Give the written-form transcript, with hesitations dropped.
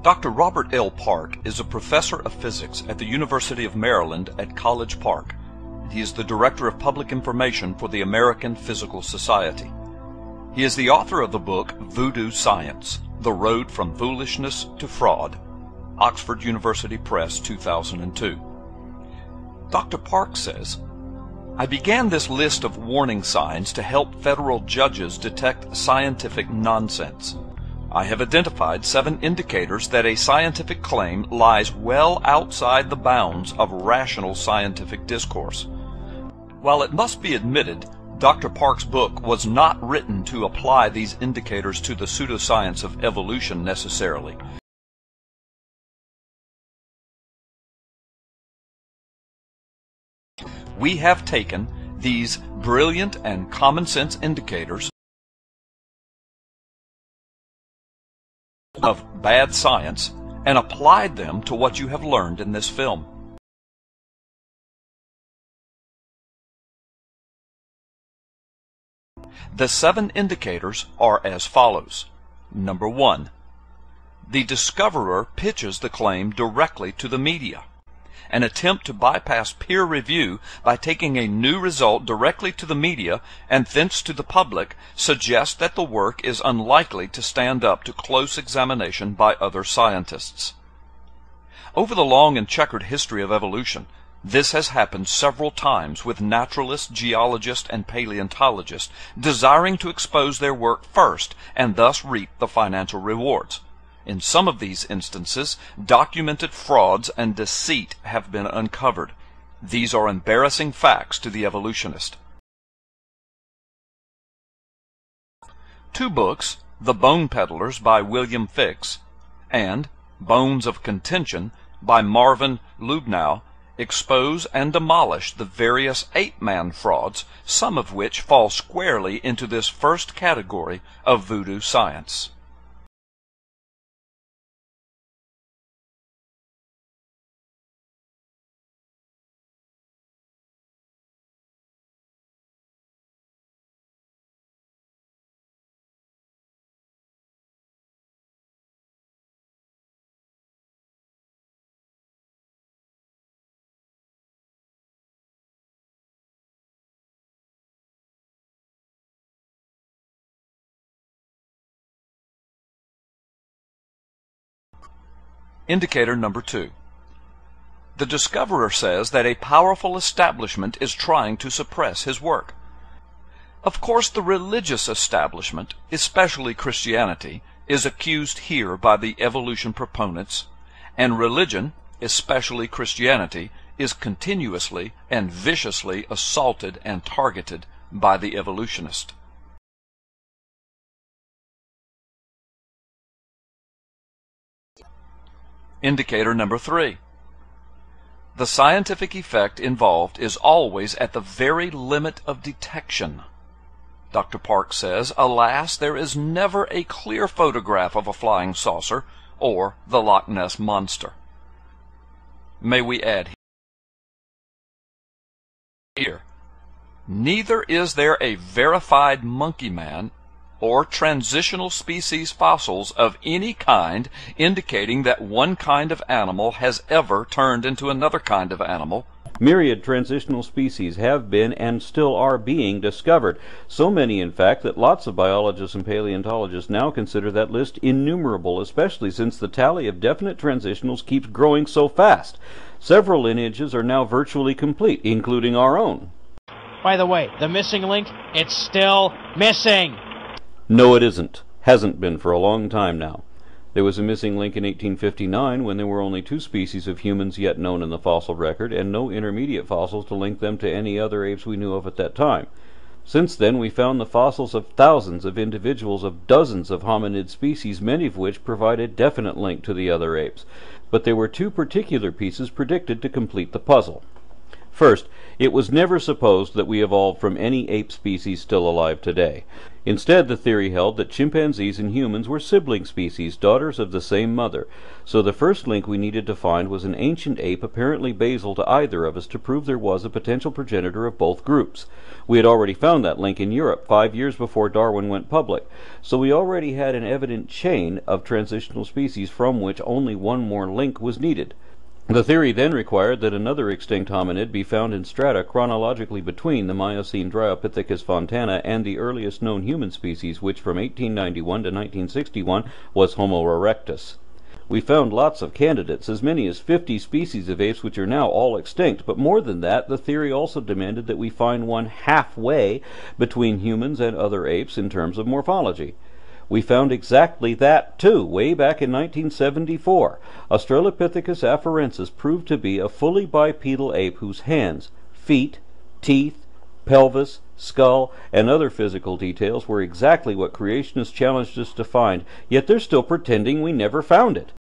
Dr. Robert L. Park is a professor of physics at the University of Maryland at College Park. He is the Director of Public Information for the American Physical Society. He is the author of the book Voodoo Science: The Road from Foolishness to Fraud, Oxford University Press, 2002. Dr. Park says, "I began this list of warning signs to help federal judges detect scientific nonsense. I have identified 7 indicators that a scientific claim lies well outside the bounds of rational scientific discourse." While it must be admitted, Dr. Park's book was not written to apply these indicators to the pseudoscience of evolution necessarily. We have taken these brilliant and common sense indicators of bad science and applied them to what you have learned in this film. The 7 indicators are as follows. Number 1. The discoverer pitches the claim directly to the media. An attempt to bypass peer review by taking a new result directly to the media and thence to the public suggests that the work is unlikely to stand up to close examination by other scientists. Over the long and checkered history of evolution, this has happened several times with naturalists, geologists, and paleontologists desiring to expose their work first and thus reap the financial rewards. In some of these instances, documented frauds and deceit have been uncovered. These are embarrassing facts to the evolutionist. 2 books, The Bone Peddlers by William Fix and Bones of Contention by Marvin Lubnow, expose and demolish the various ape-man frauds, some of which fall squarely into this first category of voodoo science. Indicator number 2. The discoverer says that a powerful establishment is trying to suppress his work. Of course, the religious establishment, especially Christianity, is accused here by the evolution proponents, and religion, especially Christianity, is continuously and viciously assaulted and targeted by the evolutionist. Indicator number 3. The scientific effect involved is always at the very limit of detection. Dr. Park says, alas, there is never a clear photograph of a flying saucer or the Loch Ness Monster. May we add here, neither is there a verified monkey man or transitional species fossils of any kind indicating that one kind of animal has ever turned into another kind of animal. Myriad transitional species have been and still are being discovered. So many, in fact, that lots of biologists and paleontologists now consider that list innumerable, especially since the tally of definite transitionals keeps growing so fast. Several lineages are now virtually complete, including our own. By the way, the missing link, it's still missing! No, it isn't. Hasn't been for a long time now. There was a missing link in 1859 when there were only 2 species of humans yet known in the fossil record and no intermediate fossils to link them to any other apes we knew of at that time. Since then, we found the fossils of thousands of individuals of dozens of hominid species, many of which provide a definite link to the other apes. But there were 2 particular pieces predicted to complete the puzzle. First, it was never supposed that we evolved from any ape species still alive today. Instead, the theory held that chimpanzees and humans were sibling species, daughters of the same mother. So the first link we needed to find was an ancient ape apparently basal to either of us to prove there was a potential progenitor of both groups. We had already found that link in Europe 5 years before Darwin went public, so we already had an evident chain of transitional species from which only one more link was needed. The theory then required that another extinct hominid be found in strata chronologically between the Miocene Dryopithecus fontana and the earliest known human species, which from 1891 to 1961 was Homo erectus. We found lots of candidates, as many as 50 species of apes which are now all extinct, but more than that, the theory also demanded that we find one halfway between humans and other apes in terms of morphology. We found exactly that, too, way back in 1974. Australopithecus afarensis proved to be a fully bipedal ape whose hands, feet, teeth, pelvis, skull, and other physical details were exactly what creationists challenged us to find, yet they're still pretending we never found it.